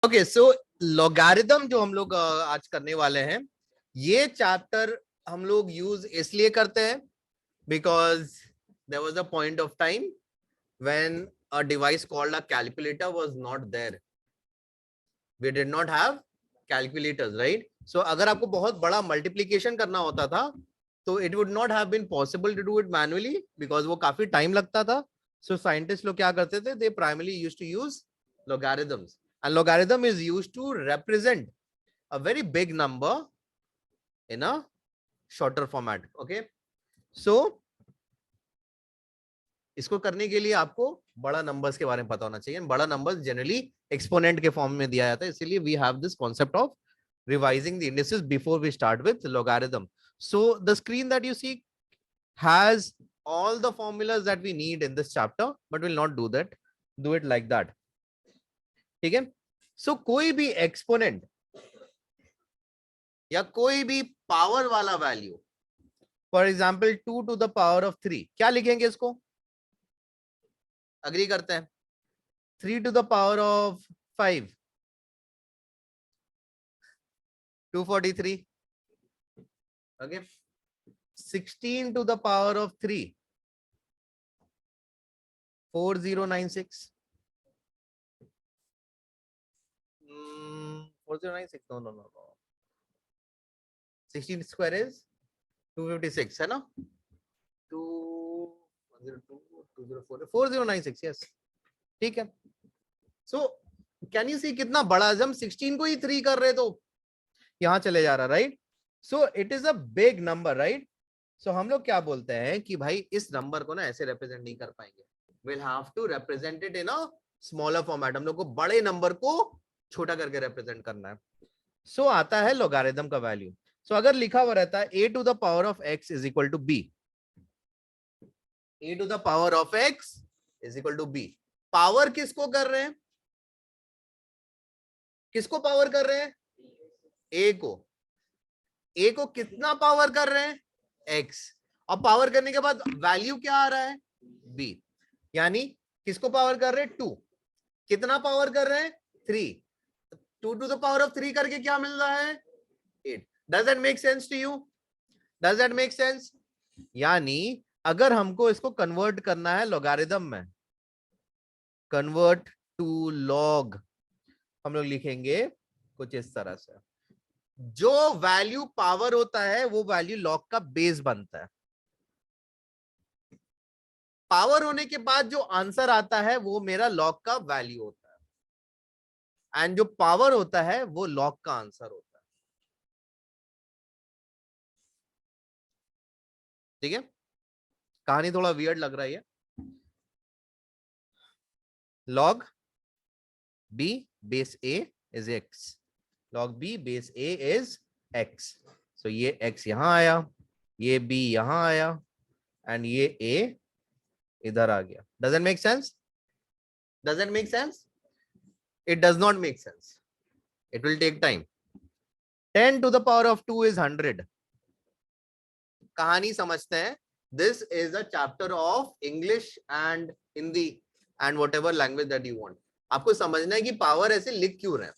Okay, सो logarithm जो हम लोग आज करने वाले हैं, ये चैप्टर हम लोग यूज इसलिए करते हैं because there was a point of time when a device called a calculator was not there. We did not have calculators, right? So अगर आपको बहुत बड़ा मल्टीप्लीकेशन करना होता था तो it would not have been possible to do it manually because वो काफी टाइम लगता था. सो साइंटिस्ट लोग क्या करते थे, they primarily used to use logarithms, and logarithm is used to represent a very big number in a shorter format. Okay, so इसको करने के लिए आपको बड़ा नंबर्स के बारे में पता होना चाहिए. बड़ा नंबर्स जनरली एक्सपोनेंट के फॉर्म में दिया जाता है, इसीलिए we have this concept of revising the indices before we start with logarithm. So the screen that you see has all the formulas that we need in this chapter, but we'll not do it like that. ठीक है? सो कोई भी exponent या कोई भी power वाला value, for example 2 to the power of 3, क्या लिखेंगे इसको? अग्री करते हैं? 3 to the power of 5, 243. Okay, 16 to the power of 3, 4096. 4096, no. 16 square is 256, है ना? 202, 204, 4096, yes. ठीक है. सो कैन यू सी कितना बड़ा, जब हम 16 को ही 3 कर रहे तो यहां चले जा रहा, right? So it is a big number, right? So हम लोग क्या बोलते हैं कि भाई इस नंबर को ना ऐसे रिप्रेजेंट नहीं कर पाएंगे, will have to represent it in a smaller format. हम लोग को बड़े नंबर को छोटा करके रिप्रेजेंट करना है. सो आता है लोगारिथम का वैल्यू. सो अगर लिखा हुआ रहता है a to the power of x is equal to b, a to the power of x is equal to b, power किसको कर रहे हैं? किसको पावर कर रहे हैं? a को. a को कितना पावर कर रहे हैं? x. और पावर करने के बाद वैल्यू क्या आ रहा है? b. यानी किसको पावर कर रहे हैं? 2. कितना पावर कर रहे हैं? 3. 2 to the power of 3 करके क्या मिल रहा है? 8. Does that make sense to you? Does that make sense? यानी अगर हमको इसको कन्वर्ट करना है लॉगरिथम में, कन्वर्ट टू लॉग, हम लोग लिखेंगे कुछ इस तरह से. जो वैल्यू पावर होता है वो वैल्यू लॉग का बेस बनता है. पावर होने के बाद जो आंसर आता है वो मेरा लॉग का वैल्यू होता है, एंड जो पावर होता है वो लॉग का आंसर होता है. ठीक है? कहानी थोड़ा वियर्ड लग रहा है. Log b base a is x, log b base a is x. so ये x यहां आया, ये b यहां आया, एंड ये a इधर आ गया. Does that make sense? Does that make sense? It does not make sense. It will take time. 10 to the power of 2 is 100. कहानी समझते हैं. This is a chapter of English and Hindi and whatever language that you want. आपको समझना है कि power ऐसे लिख क्यों रहे हैं.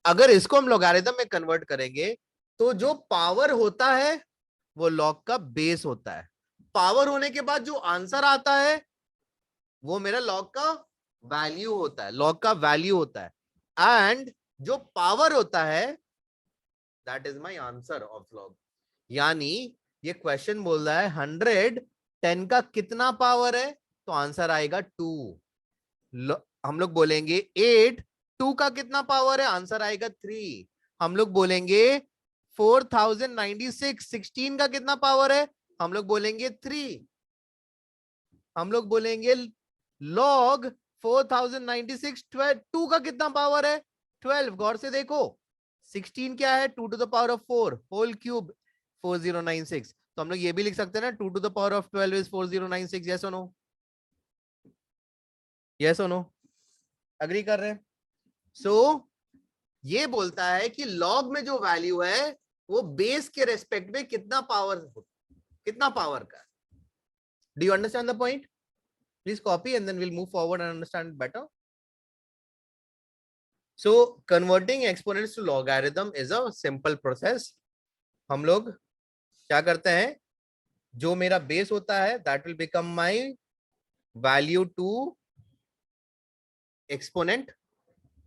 अगर इसको हम लॉगरिथम में कन्वर्ट करेंगे तो जो पावर होता है वो लॉग का बेस होता है. पावर होने के बाद जो आंसर आता है वो मेरा लॉग का वैल्यू होता है, लॉग का वैल्यू होता है. एंड जो पावर होता है that is my answer of log. यानी ये क्वेश्चन बोल रहा है 100 10 का कितना पावर है, तो आंसर आएगा 2. हम लोग बोलेंगे 8 2 का कितना पावर है, आंसर आएगा 3. हम लोग बोलेंगे 4096 16 का कितना पावर है, हम लोग बोलेंगे 3. हम लोग बोलेंगे लॉग 4096 2 का कितना पावर है, 12. गौर से देखो 16 क्या है, 2 to the power of 4 whole cube 4096. तो हम लोग ये भी लिख सकते हैं ना, 2 to the power of 12 is 4096. yes or no? yes or no? Agree कर रहे हैं? सो ये बोलता है कि लॉग में जो वैल्यू है वो बेस के रेस्पेक्ट में कितना पावर का है. Do you understand the point? Please copy and then will move forward and understand better. So converting exponents to logarithm is a simple process. हम लोग क्या करते हैं, जो मेरा बेस होता है that will become my value to exponent,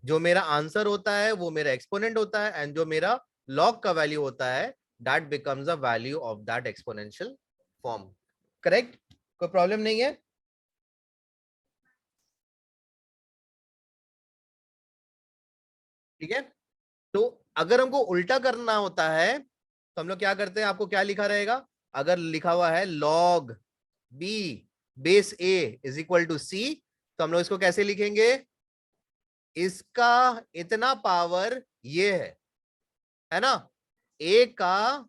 जो मेरा आंसर होता है वो मेरा एक्सपोनेंट होता है, एंड जो मेरा लॉग का वैल्यू होता है that becomes a value of that exponential form. Correct? कोई प्रॉब्लम नहीं है? ठीक है. तो अगर हमको उल्टा करना होता है तो हम लोग क्या करते हैं, आपको क्या लिखा रहेगा, अगर लिखा हुआ है log b base a is equal to c, तो हम लोग इसको कैसे लिखेंगे, इसका इतना पावर ये है ना, a का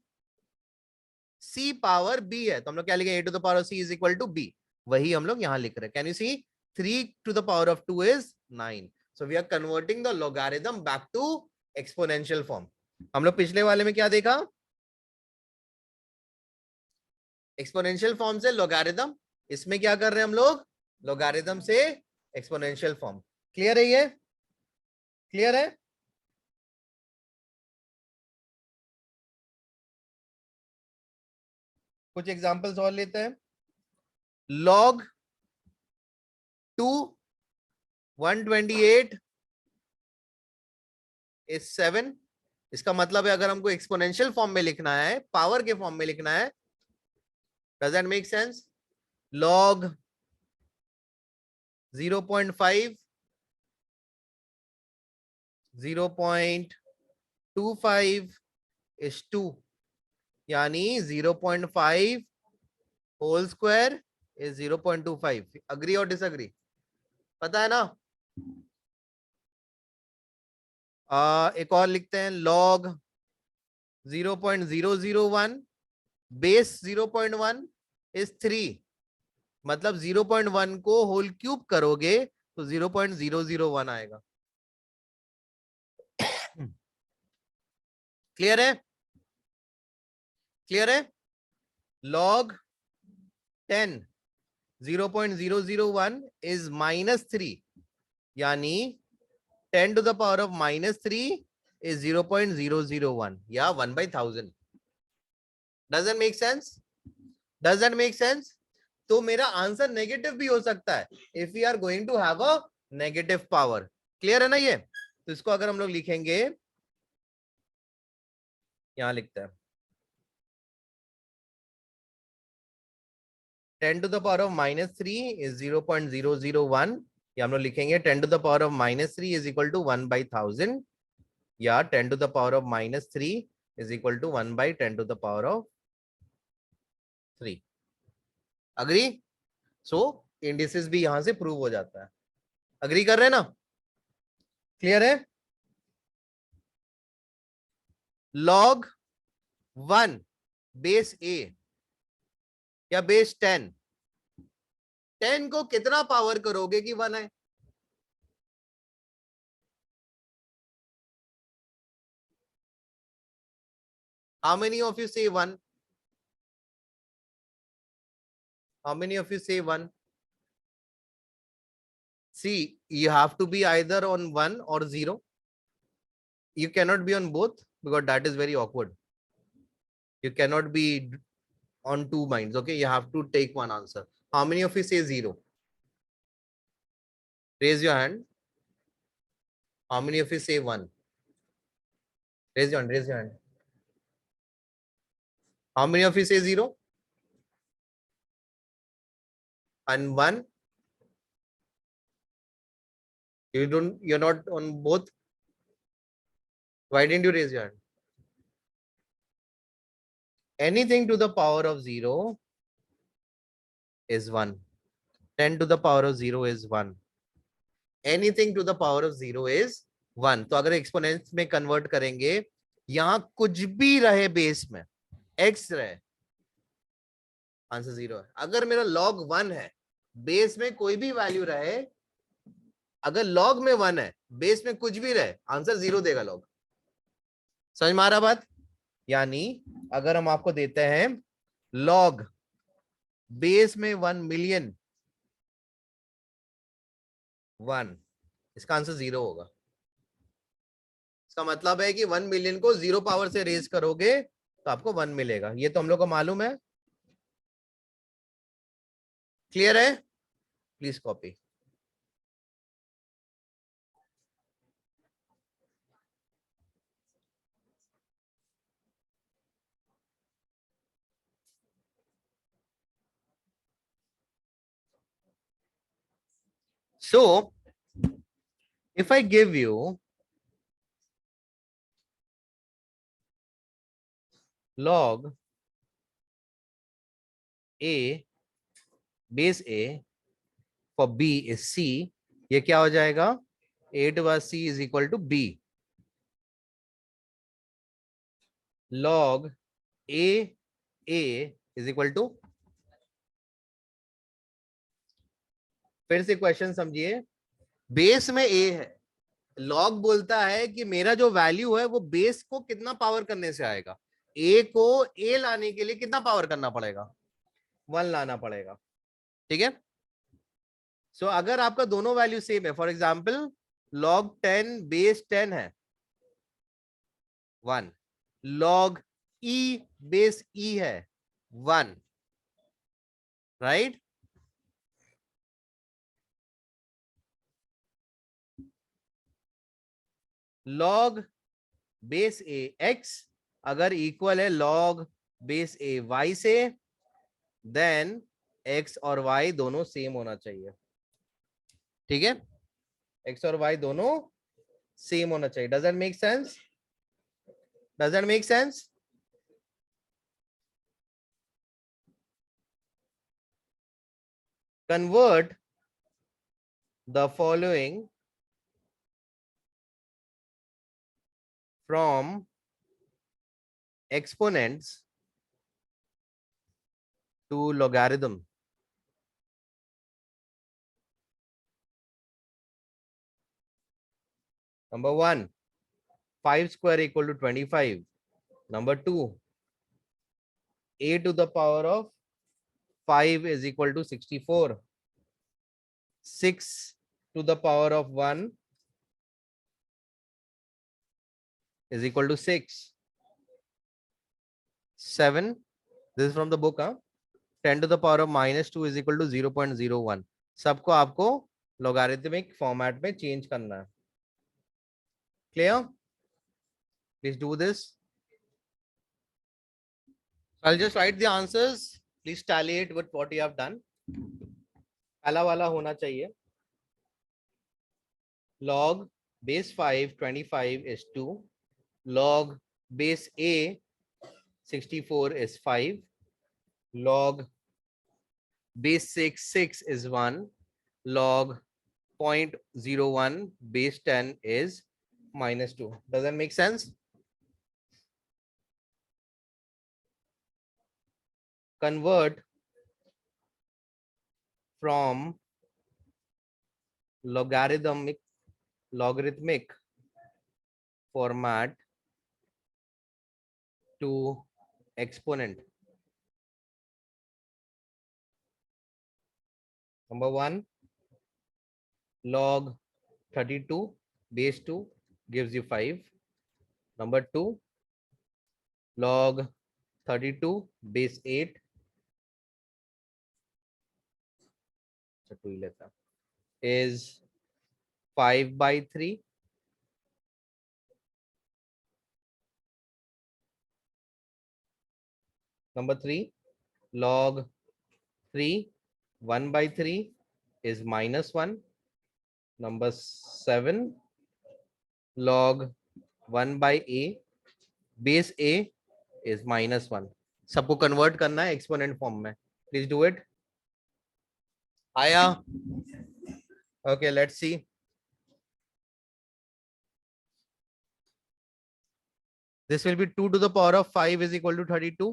c पावर b है, तो हम लोग क्या लिखेंगे, a to the power of c is equal to b. वही हम लोग यहां लिख रहे हैं. Can you see, 3 to the power of 2 is 9. So we are converting the logarithm back to exponential form. हम लोग पिछले वाले में क्या देखा, एक्सपोनेंशियल फॉर्म से लॉगरिथम. इसमें क्या कर रहे हैं हम लोग, लॉगरिथम से एक्सपोनेंशियल फॉर्म. क्लियर है ये? क्लियर है? कुछ एग्जांपल्स और लेते हैं. log 2 128 is 7. इसका मतलब है अगर हमको एक्सपोनेंशियल फॉर्म में लिखना है, पावर के फॉर्म में लिखना है, does that make sense? log 0.5 0.25 is 2, यानी 0.5 होल स्क्वायर इज 0.25. अग्री और डिसअग्री? पता है ना? एक और लिखते हैं, log 0.001 बेस 0.1 इज 3. मतलब 0.1 को होल क्यूब करोगे तो 0.001 आएगा. क्लियर है? क्लियर है? log 10 0.001 इज -3, यानी 10 to the power of -3 is 0.001 या 1/1000. Does that make sense? Does that make sense? तो मेरा आंसर नेगेटिव भी हो सकता है if we are going to have a negative power. Clear है ना ये? तो इसको अगर हम लोग लिखेंगे, यहां लिखते हैं 10 to the power of -3 is 0.001, या हम लोग लिखेंगे 10 to the power of -3 is equal to 1/1000, या 10 to the power of -3 is equal to 1/10 to the power of 3. Agree? So indices भी यहां से प्रूव हो जाता है. अग्री कर रहे हैं ना? क्लियर है? log 1 बेस a या बेस 10, 10 को कितना पावर करोगे कि 1 है? How many of you say 1? How many of you say 1? See, you have to be either on 1 or 0. You cannot be on both because that is very awkward. You cannot be on two minds. Okay, you have to take one answer. How many of you say 0? Raise your hand. How many of you say 1? Raise your hand. Raise your hand. How many of you say 0? And 1? You're not on both. Why didn't you raise your hand? Anything to the power of 0 is 1. 10 to the power of 0 is 1. Anything to the power of 0 is 1. तो अगर exponents में convert करेंगे, यहां कुछ भी रहे base में, x रहे, आंसर 0 है. अगर मेरा log 1 है, बेस में कोई भी वैल्यू रहे, अगर log में 1 है, बेस में कुछ भी रहे, आंसर 0 देगा log. समझ में आ रहा बात? यानी अगर हम आपको देते हैं log बेस में 1 मिलियन 1, इसका आंसर 0 होगा. इसका मतलब है कि 1 मिलियन को 0 पावर से रेज करोगे तो आपको 1 मिलेगा। ये तो हम लोग को मालूम है। क्लियर है? Please copy. So if I give you log a base a for b is c, ये क्या हो जाएगा? a divided c is equal to b. Log a is equal to, फिर से क्वेश्चन समझिए, बेस में a है, लॉग बोलता है कि मेरा जो वैल्यू है वो बेस को कितना पावर करने से आएगा, a को a लाने के लिए कितना पावर करना पड़ेगा? 1 लाना पड़ेगा। ठीक है? सो अगर आपका दोनों वैल्यू सेम है, फॉर एग्जाम्पल log 10 बेस 10 है 1, log e बेस e है 1, right? log base a x अगर इक्वल है log बेस a y से, देन x और y दोनों सेम होना चाहिए। ठीक है? x और y दोनों सेम होना चाहिए। Does that make sense? Does that make sense? Convert the following from exponents to logarithm. Number 1, 5 square equal to 25. Number 2, a to the power of 5 is equal to 64. 6 to the power of 1 is equal to 6. 7, this is from the book, huh? 10 to the power of minus 2 is equal to 0.01. सबको आपको logarithmic format में change करना है। Clear? Please do this. I'll just write the answers. Please tally it with what you have done. पहला वाला होना चाहिए, log base 5 25 is 2, log base a 64 is 5, log base 6 is 1, log 0.01 base 10 is minus 2. Does that make sense? Convert from logarithmic format to exponent. Number 1, log 32 base 2 gives you 5. Number 2, log 32 base 8 is 5/3. Number 3, log 3 1/3 is -1. Number 7, log 1/a base a is -1. सबको convert करना है exponent form में। Please do it. आया? Okay, let's see. This will be 2 to the power of 5 is equal to 32.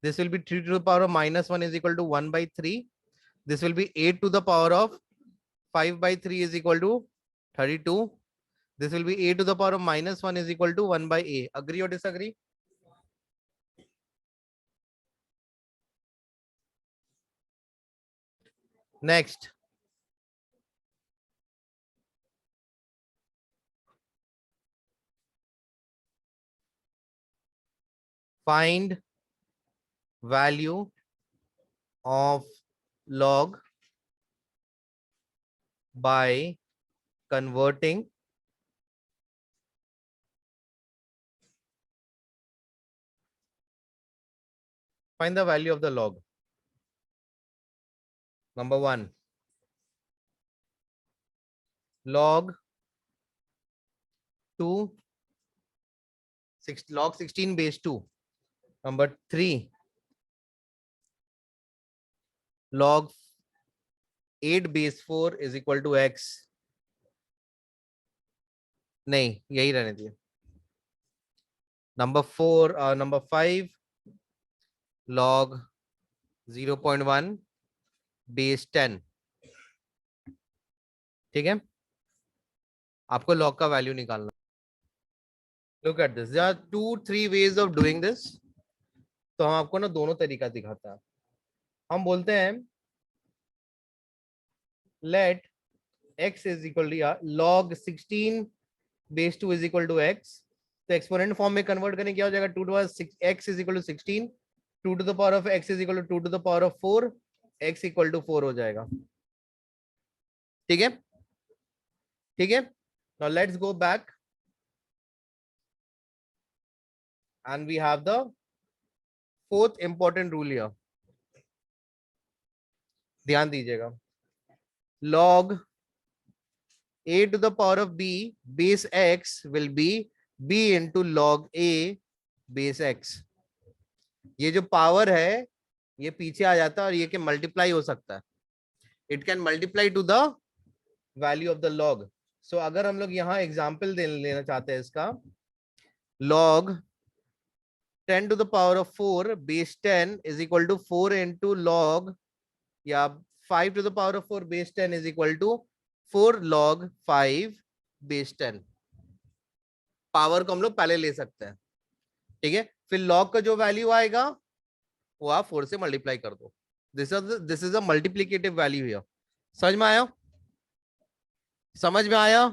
This will be 3 to the power of -1 is equal to 1/3. This will be 8 to the power of 5/3 is equal to 32. This will be a to the power of -1 is equal to 1/a. Agree or disagree? Next, find value of log by converting find the value of the log. Number 1, log 2 log 16 base 2. Number 3, log 8 base 4 is equal to x. नहीं, यही रहने दिए. Number 5, log 0.1 base 10. ठीक है, आपको log का value निकालना. Look at this. There are 2-3 ways of doing this. तो हम आपको ना दोनों तरीका दिखाता है. हम बोलते हैं let x is equal to log 16 base 2 is equal to x. तो एक्सपोनेंट फॉर्म में कन्वर्ट करने क्या हो जाएगा, 2 to the power x is equal to 16, 2 to the power of x is equal to 2 to the power of 4, x equal to 4 हो जाएगा. ठीक है, ठीक है. Now let's go back and we have the fourth important rule here. ध्यान दीजिएगा. log a to the power of b base x will be b into log a base x. ये जो पावर है ये पीछे आ जाता है और ये के मल्टीप्लाई हो सकता है. It can multiply to the value of the log. So अगर हम लोग यहाँ एग्जाम्पल लेना चाहते हैं इसका, log 10 to the power of 4 base 10 is equal to 4 into log, या 5 to the power of 4 base 10 is equal to 4 log 5 base 10. Power को हम लोग पहले ले सकते हैं. ठीक है, फिर log का जो वैल्यू आएगा वो आप 4 से मल्टीप्लाई कर दो. This is a multiplicative value here. समझ में आया, समझ में आया.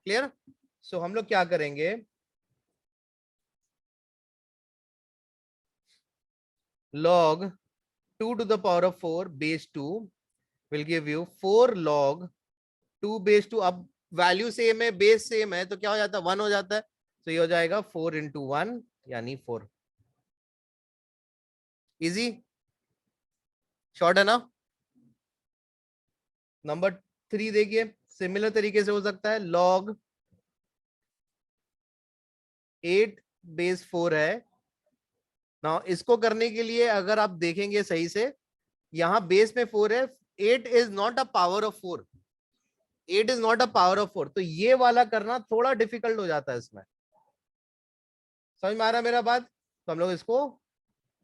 क्लियर. सो हम लोग क्या करेंगे, log 2 to the power of 4 base 2 will give you 4 log 2 base 2. अब वैल्यू सेम है, बेस सेम है, तो क्या हो जाता है, 1 हो जाता है. तो ये हो जाएगा 4 into 1 यानी 4. इजी, शॉर्ट है ना. नंबर 3 देखिए, सिमिलर तरीके से हो सकता है. log 8 बेस 4 है ना. इसको करने के लिए अगर आप देखेंगे सही से, यहां बेस में 4 है. 8 is not a power of 4. 8 is not a power of 4. तो ये वाला करना थोड़ा डिफिकल्ट हो जाता है इसमें. समझ में आ रहा है मेरा बात. तो हम लोग इसको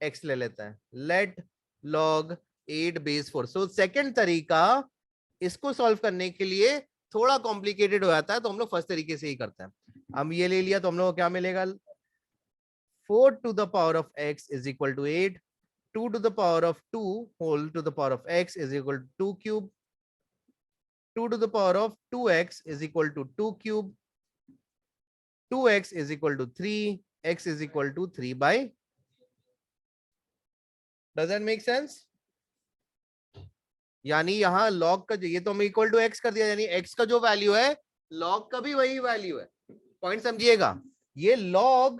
x ले लेते हैं. Let log 8 base 4. So second तरीका इसको सॉल्व करने के लिए थोड़ा कॉम्प्लिकेटेड हो जाता है, तो हम लोग फर्स्ट तरीके से ही करते हैं. हम ये ले लिया तो हम लोग को क्या मिलेगा, 4 to the power of x is equal to 8. 2 to the power of 2 whole to the power of x is equal to 2 cube. 2 to the power of 2x is equal to 2 cube. 2x is equal to 3. X is equal to 3 by. Does that make sense? यानी यहाँ log का, ये तो हम equal to x कर दिया, यानी x का जो वैल्यू है log का भी वही वैल्यू है. पॉइंट समझिएगा. ये log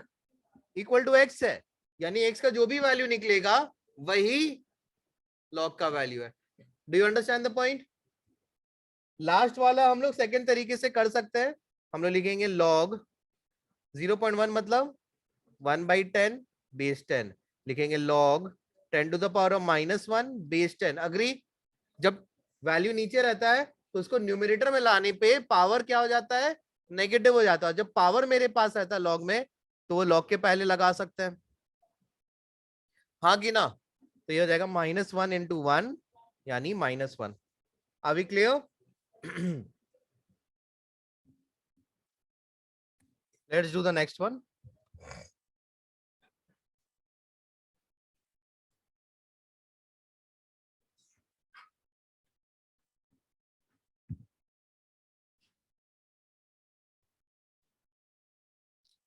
इक्वल टू x है, यानी x का जो भी वैल्यू निकलेगा वही log का वैल्यू है. Do you understand the point. Last वाला हम लोग सेकेंड तरीके से कर सकते हैं. हम लोग लिखेंगे log 0.1 मतलब 1 by 10 base 10. लिखेंगे log 10 to the power of -1 base 10. Agree. जब वैल्यू नीचे रहता है तो उसको न्यूमरेटर में लाने पे पावर क्या हो जाता है, नेगेटिव हो जाता है. जब पावर मेरे पास रहता है लॉग में, तो वो लॉग के पहले लगा सकते हैं, हाँ कि ना. तो ये हो जाएगा -1 into 1 यानी -1. Are we clear. Let's do the next one.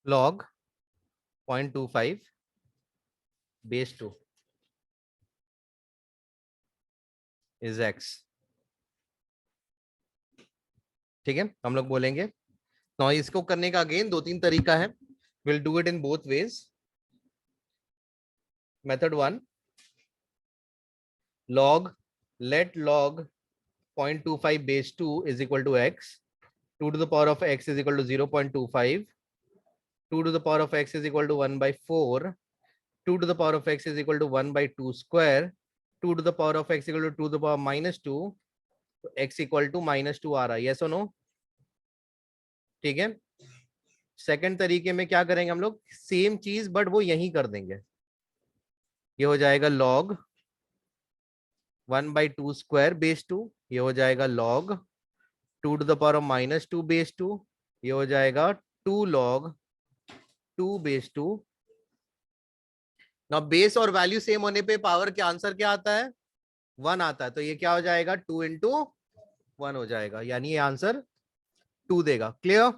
log 0.25 base 2 is x. ठीक है, हम लोग बोलेंगे तो इसको करने का अगेन दो तीन तरीका है. Will do it in both ways. Method 1, log, let log 0.25 base 2 is equal to x. 2 to the power of x is equal to 0.25. 2 to the power of x is equal to 1 by 4. 2 to the power of x is equal to 1 by 2 square. 2 to the power of x equal to 2 to the power minus 2. x equal to minus 2 आ रहा है. yes or no? ठीक है. Second तरीके में क्या करेंगे हम लोग, सेम चीज बट वो यही कर देंगे. ये हो जाएगा log 1 by 2 स्क्वायर बेस 2. ये हो जाएगा log 2 to the power of minus 2 base 2. ये हो जाएगा 2 log 2 बेस 2. ना बेस और वैल्यू सेम होने पे पावर के आंसर क्या आता है, 1 आता है. तो ये क्या हो जाएगा, 2 into 1 हो जाएगा, यानी ये आंसर 2 देगा. क्लियर.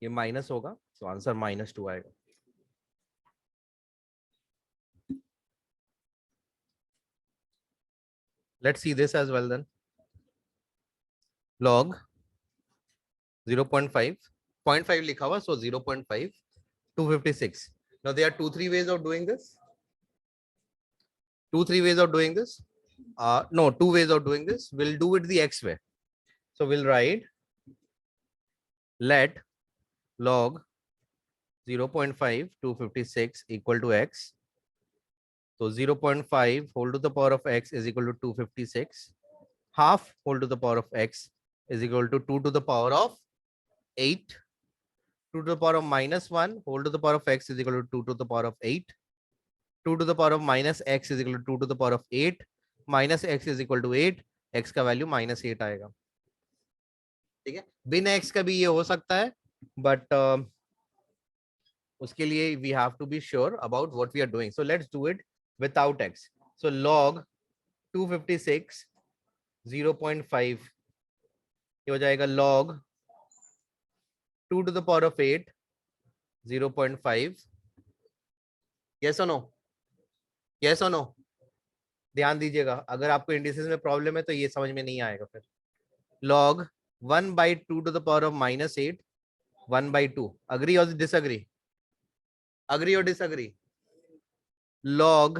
ये माइनस होगा तो आंसर -2 आएगा. Let's see this as well then. Log 0.5, 0.5 लिखा हुआ, so 0.5, 256. Now there are 2-3 ways of doing this. 2-3 ways of doing this. No, 2 ways of doing this. We'll do it the x way. So we'll write let log 0.5 256 equal to x. So 0.5 whole to the power of x is equal to 256. Half whole to the power of x is equal to 2 to the power of 8. 2 to the power of minus 1 whole to the power of x is equal to 2 to the power of 8. 2 to the power of minus x is equal to 2 to the power of 8. Minus x is equal to 8. x का value -8 आएगा. ठीक है, बिना x का भी ये हो सकता है, बट उसके लिए we have to be sure about what we are doing. So let's do it without x. So log 256 0.5 ये हो जाएगा log 2 to the power of 8 0.5. yes or no? yes or no? ध्यान दीजिएगा, अगर आपको इंडिसेस में प्रॉब्लम है तो ये समझ में नहीं आएगा. फिर log 1 by 2 to the power of -8 1 by 2. agree or disagree? agree or disagree? log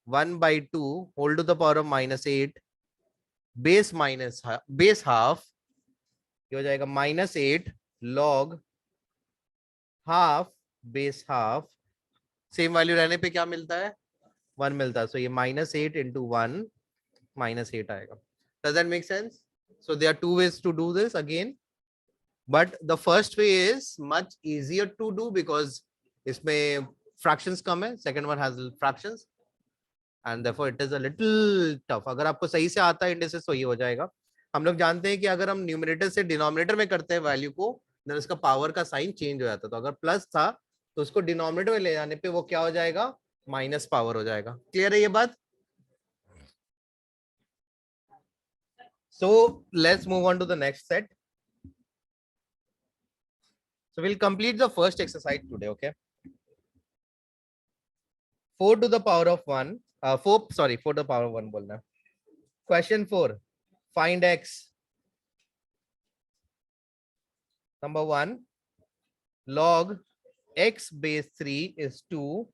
1 by 2 whole to the power of -8 base half ये हो जाएगा -8 log half base half. Same value रहने पे क्या मिलता है, 1 मिलता है. सो ये -8 into 1 -8 आएगा. Does that make sense? So there are 2 ways to do this again, but the first way is much easier to do because इसमें fractions कम है. Second one has fractions and therefore it is a little tough. अगर आपको सही से आता है indices तो ये हो जाएगा. हम लोग जानते हैं कि अगर हम न्यूमरेटर से डिनोमिनेटर में करते हैं वैल्यू को, देन उसका पावर का साइन चेंज हो जाता है. तो अगर प्लस था तो उसको डिनोमिनेटर में ले जाने पे वो क्या हो जाएगा, माइनस पावर हो जाएगा. क्लियर है ये बात? So let's move on to the next set. So we'll complete the first exercise today, okay? 4 to the power of 1, 4 to the power of 1 बोलना. Question 4, find x. Number 1, log x base 3 is 2.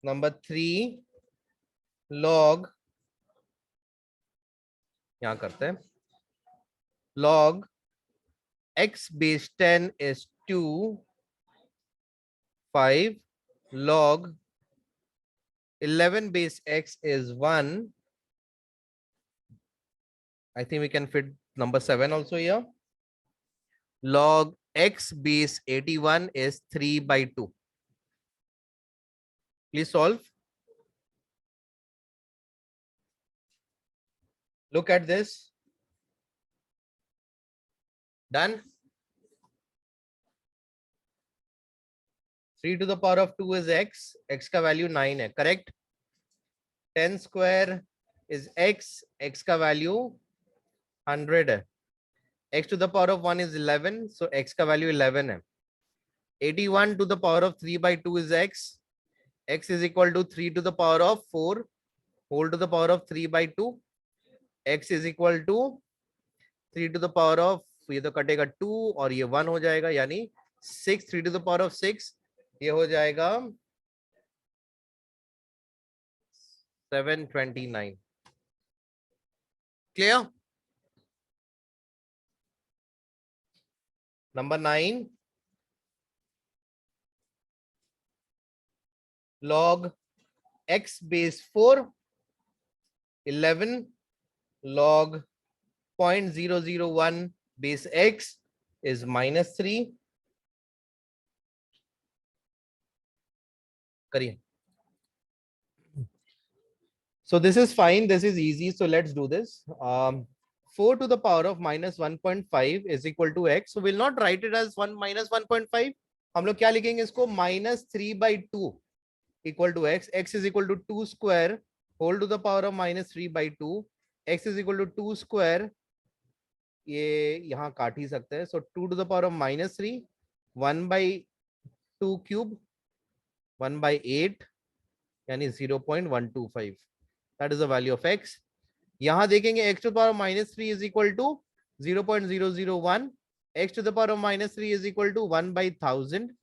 Number 3, log, यहाँ करते हैं, log x base 10 is 2. 5, log 11 base x is 1. I think we can fit number 7 also here. Log x base 81 is 3 by 2. Please solve. Look at this. Done. 3 to the power of 2 is x. X का value 9 है, correct? 10 square is x. X का value 100 है, x to the power of 1 is 11, so x का value 11 है. 81 to the power of 3 by 2 is x is equal to 3 to the power of 4 whole to the power of 3 by 2, x is equal to 3 to the power of, ये तो कटेगा 2 और ये 1 हो जाएगा, यानी 6 3 to the power of 6, ये हो जाएगा 729. Clear? Number 9, log x base 4, 11 log 0.001 base x is -3. करिए. So this is fine. This is easy. So let's do this. 4 to the power of -1.5 is equal to x. So we'll not write it as 1 minus 1.5. हम लोग क्या लिखेंगे इसको? -3/2 equal to x. X is equal to 2 square whole to the power of -3/2. X is equal to 2 square. ये यहाँ काट ही सकते हैं. So 2 to the power of -3, 1/2 cube, 1/8, यानी 0.125. That is the value of x. यहां देखेंगे x to the power of -3 is equal to 0.001. X to the power of -3 is equal to 1/1000.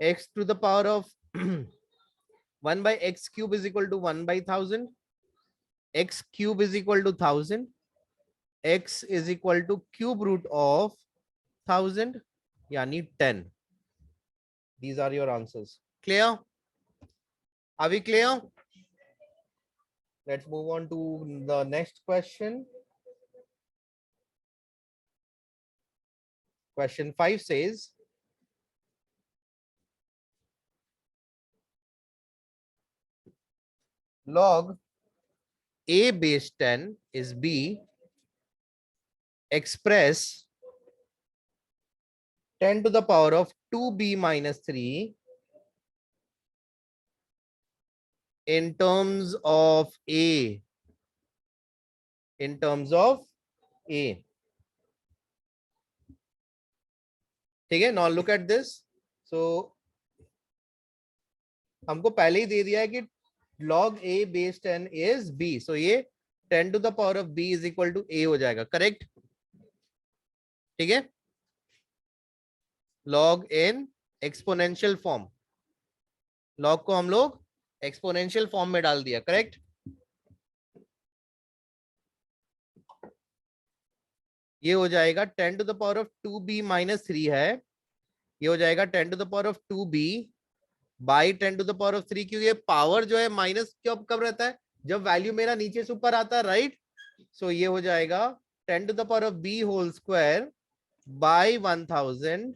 X to the power of 1 by x cube is equal to 1/1000. X cube is equal to 1000. X is equal to cube root of 1000, yani 10. These are your answers. Clear? Are we clear? Let's move on to the next question. Question 5 says, log a base 10 is b, express 10 to the power of 2b minus 3 in terms of a. In terms of a. ठीक है. Now look at this. So हमको पहले ही दे दिया है कि log a base 10 is b. So ये 10 to the power of b is equal to a हो जाएगा. Correct? ठीक है. log in exponential form. log को हम लोग exponential form में डाल दिया. Correct? ये हो जाएगा 10 to the power of 2b minus 3 है. ये हो जाएगा 10 to the power of 2b by 10 to the power of 3, क्योंकि ये पावर जो है माइनस कब रहता है? जब वैल्यू मेरा नीचे से ऊपर आता है. राइट? सो ये हो जाएगा 10 to the power of b whole square by 1000.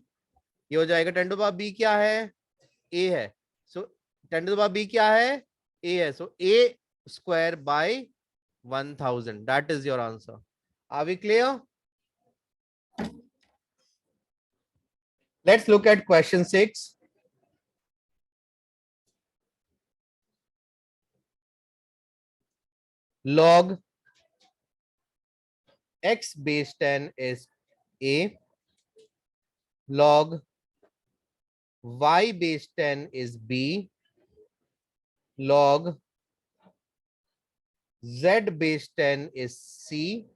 ये हो जाएगा 10 to the power b क्या है? a है. सो 10 to the power b क्या है? a है. सो a square by 1000. That is your answer. Are we clear? Let's look at question 6. Log x base 10 is a. Log y base 10 is b. Log z base 10 is c.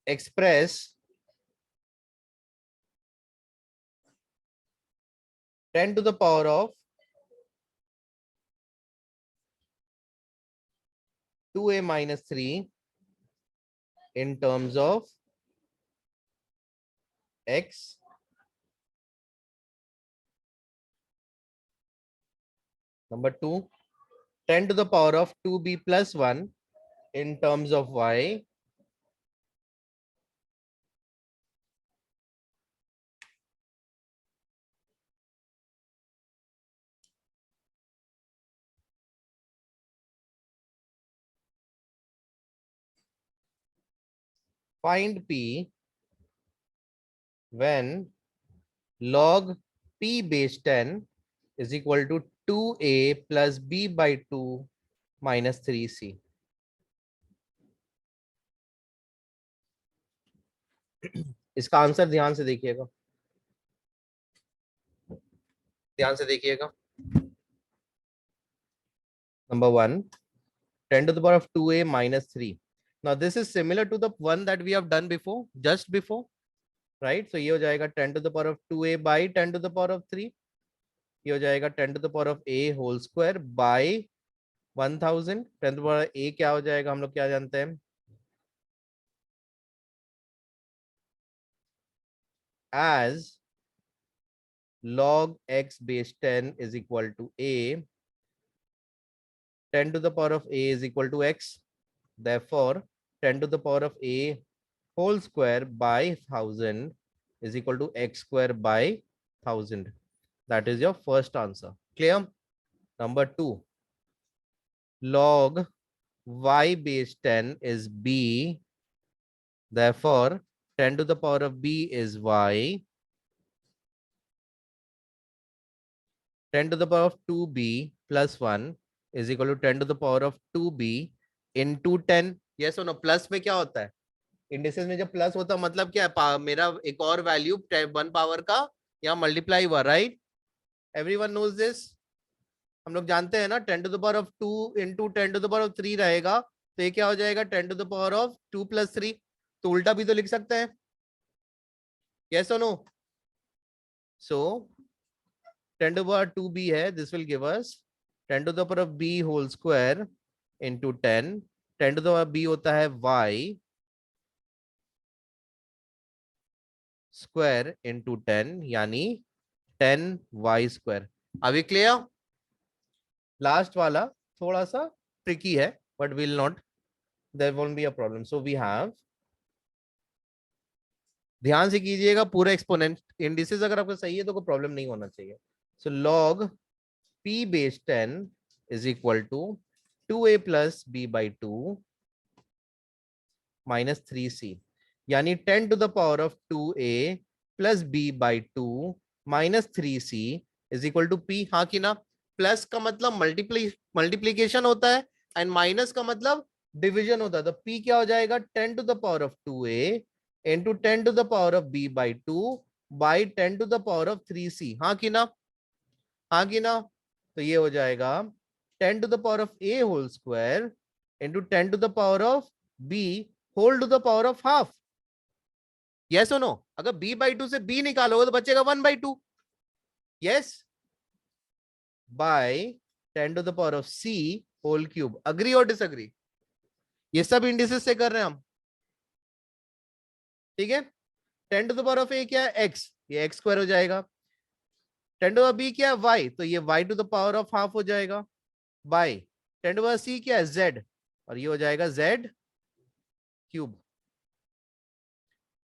Express 10 to the power of 2a minus 3 in terms of x. Number 2, 10 to the power of 2b plus 1 in terms of y. Find p when log p base 10 is equal to 2a plus b by 2 -3c। इसका answer ध्यान से देखिएगा, ध्यान से देखिएगा। Number 1, 10 to the power of 2a minus 3. Now this is similar to the one that we have done before, just before, right? So ये हो जाएगा 10 to the power of 2a by 10 to the power of 3. ये हो जाएगा 10 to the power of a whole square by 1000. 10 to the power a क्या हो जाएगा, हम लोग क्या जानते हैं, as log x base 10 is equal to a. 10 to the power of a is equal to x. Therefore 10 to the power of a whole square by 1000 is equal to x square by 1000. That is your first answer. Clear? Number 2, log y base 10 is b. Therefore 10 to the power of b is y. 10 to the power of 2b plus 1 is equal to 10 to the power of 2b into 10. Yes or no? Plus में क्या होता है, indices में जब plus होता है मतलब क्या है, मेरा एक और वैल्यू 1 पावर का यहाँ मल्टीप्लाई हुआ, राइट? Everyone knows this. हम लोग जानते हैं ना 10 to the power of 2 into 10 to the power of 3 रहेगा, तो ये क्या हो जाएगा 10 to the power of 2 plus 3। तो उल्टा भी तो लिख सकते हैं, यस और no? So 10 to the power 2b है, this will give us 10 to the power of b whole square into 10। 10 to the power b होता है y स्क्वायर इंटू 10, यानी 10y स्क्वायर। अभी क्लियर? लास्ट वाला थोड़ा सा ट्रिकी है, but will not, there won't be a problem. So we have, ध्यान से कीजिएगा, पूरा एक्सपोनेंट इंडिसेस अगर आपका सही है तो कोई प्रॉब्लम नहीं होना चाहिए। सो log p base 10 is equal to 2a plus b by 2 minus 3c, यानी 10 to the power of 2a plus b by 2 minus 3c is equal to p। हाँ कि ना? प्लस का मतलब मल्टीप्लीकेशन होता है एंड माइनस का मतलब डिवीजन होता है, तो p क्या हो जाएगा 10 to the power of 2a into 10 to the power of b by 2 by 10 to the power of 3c। हाँ कि ना? हाँ कि ना? तो ये हो जाएगा 10 to the power of a whole square into 10 to the power of b whole to the power of half। Yes और नो? अगर b by 2 से b निकालोगे तो बचेगा 1 by 2। Yes, by 10 to the power of c whole cube। Agree और disagree? ये सब indices से कर रहे हैं हम, ठीक है? 10 to the power of a क्या है, x, ये x स्क्वायर हो जाएगा। 10 to the power b क्या है, y, तो ये y to the power of half हो जाएगा। By 10 to the power c क्या है, z, और ये हो जाएगा z क्यूब।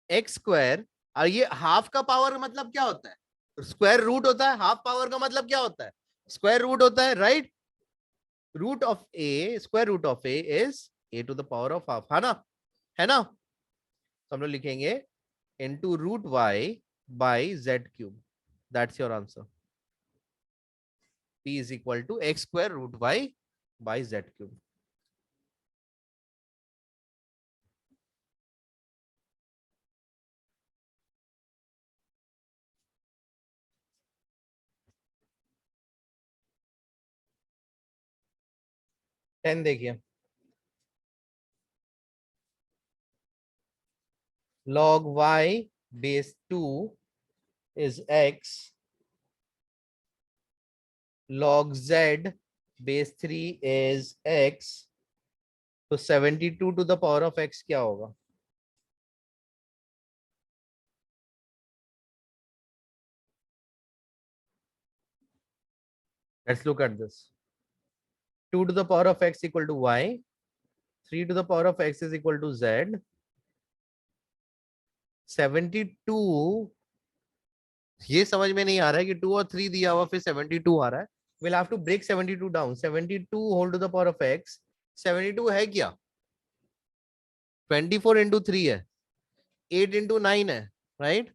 एक्स स्क्वायर, और ये हाफ का पावर का मतलब क्या होता है, स्क्वायर रूट होता है। हाफ पावर का मतलब क्या होता है, स्क्वायर रूट होता है, right? Root of a, square root of a is a to the power of half, है ना? है ना? तो हम लोग लिखेंगे into root y by z cube. That's your answer. p is equal to x square root y by z cube. Then देखिए, log y base 2 is x, log z base 3 is x, तो 72 to the power of x क्या होगा? Let's look at this. 2 to the power of x equal to y, 3 to the power of x is equal to z, 72, ये समझ में नहीं आ रहा है कि 2 और 3 दिया हुआ फिर 72 आ रहा है। We'll have to break 72 down. 72 whole to the power of x, 72 है क्या, 24 into 3 है, 8 into 9 है, right?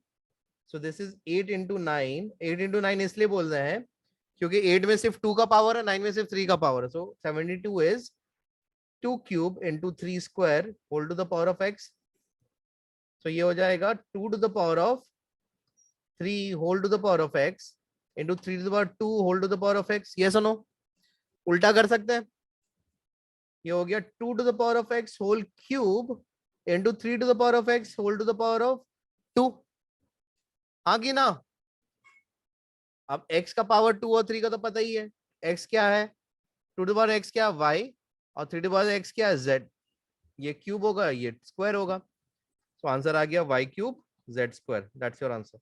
So this is 8 into 9। 8 into 9 इसलिए बोल रहे हैं क्योंकि 8 में सिर्फ 2 का पावर है, 9 में सिर्फ 3 का पावर है, so 72 is 2 cube into 3 square whole to the power of x. तो ये हो जाएगा 2 to the power of 3 whole to the power of x into 3 to the power 2 whole to the power of x. ये सुनो, उल्टा कर सकते हैं, ये हो गया 2 to the power of x whole cube into 3 to the power of x whole to the power of 2। हाँ की ना? अब x का पावर 2 और 3 का तो पता ही है, x क्या है, 2 टू पावर x क्या है y, और 3 टू पावर x क्या है z। ये क्यूब होगा, ये स्क्वायर होगा, तो आंसर आ गया y cube z square. That's your answer.